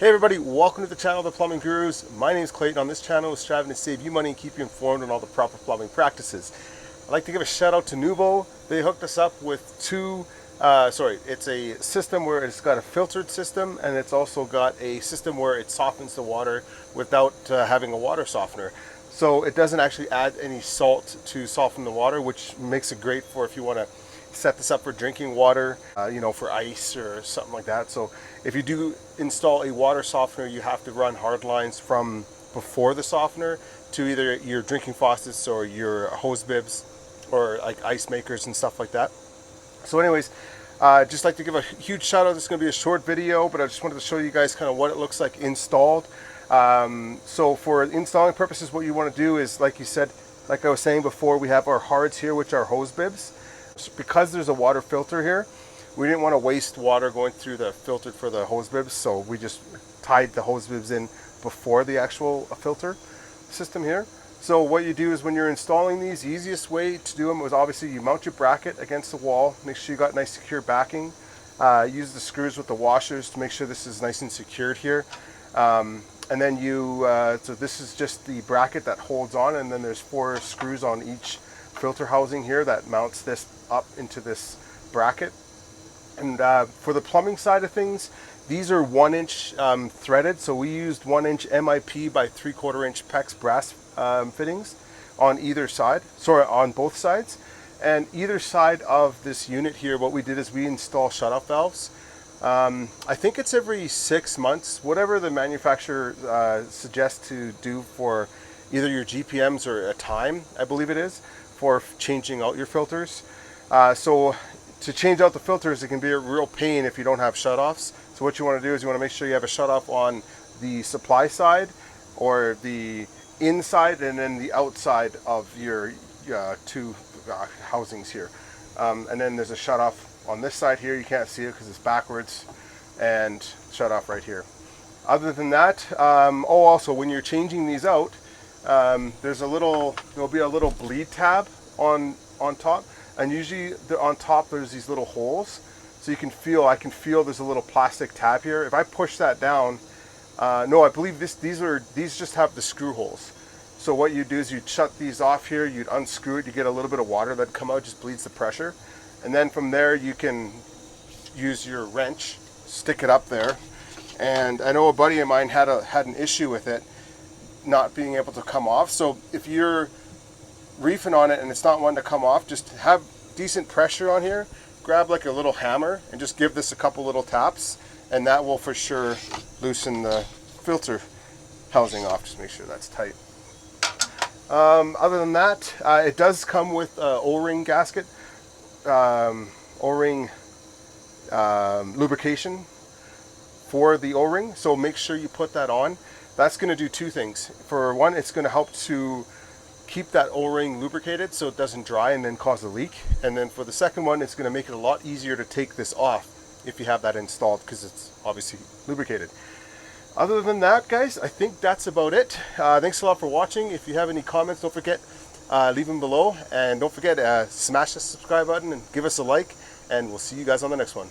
Hey everybody, welcome to the channel, The Plumbing Gurus. My name is Clayton. On this channel, we're striving to save you money and keep you informed on all the proper plumbing practices. I'd like to give a shout out to Nuvo. They hooked us up with it's a system where it's got a filtered system, and it's also got a system where it softens the water without having a water softener. So it doesn't actually add any salt to soften the water, which makes it great for if you want to set this up for drinking water, for ice or something like that. So if you do install a water softener, you have to run hard lines from before the softener to either your drinking faucets or your hose bibs or like ice makers and stuff like that. So anyways, just like to give a huge shout out. This is going to be a short video, but I just wanted to show you guys kind of what it looks like installed. So for installing purposes, what you want to do is, like I was saying before, we have our hards here, which are hose bibs. Because there's a water filter here, we didn't want to waste water going through the filter for the hose bibs, so we just tied the hose bibs in before the actual filter system here. So what you do is, when you're installing these, the easiest way to do them was obviously you mount your bracket against the wall, make sure you got nice secure backing, use the screws with the washers to make sure this is nice and secured here, and then so this is just the bracket that holds on, and then there's 4 screws on each filter housing here that mounts this up into this bracket. And for the plumbing side of things, these are 1-inch threaded, so we used 1-inch MIP by 3/4 inch PEX brass fittings on either side, on both sides. And either side of this unit here, what we did is we install shutoff valves. I think it's every 6 months, whatever the manufacturer suggests to do for either your GPMs or a time, I believe it is, for changing out your filters. So to change out the filters, it can be a real pain if you don't have shutoffs. So what you want to do is you want to make sure you have a shutoff on the supply side or the inside, and then the outside of your 2 housings here. And then there's a shutoff on this side here. You can't see it because it's backwards, and shutoff right here. Other than that, also when you're changing these out, there'll be a little bleed tab on top, and usually on top there's these little holes, so I can feel there's a little plastic tab here. If I push that down, no, I believe these just have the screw holes. So what you do is you'd shut these off here, you'd unscrew it, you get a little bit of water that come out, just bleeds the pressure, and then from there you can use your wrench, stick it up there. And I know a buddy of mine had an issue with it not being able to come off. So if you're reefing on it and it's not wanting to come off, just have decent pressure on here, grab like a little hammer and just give this a couple little taps, and that will for sure loosen the filter housing off. Just make sure that's tight. Other than that, it does come with O-ring gasket, O-ring lubrication for the O-ring, so make sure you put that on. That's going to do 2 things. For one, it's going to help to keep that O-ring lubricated so it doesn't dry and then cause a leak. And then for the second one, it's going to make it a lot easier to take this off if you have that installed, because it's obviously lubricated. Other than that, guys, I think that's about it. Thanks a lot for watching. If you have any comments, don't forget, leave them below. And don't forget, smash the subscribe button and give us a like. And we'll see you guys on the next one.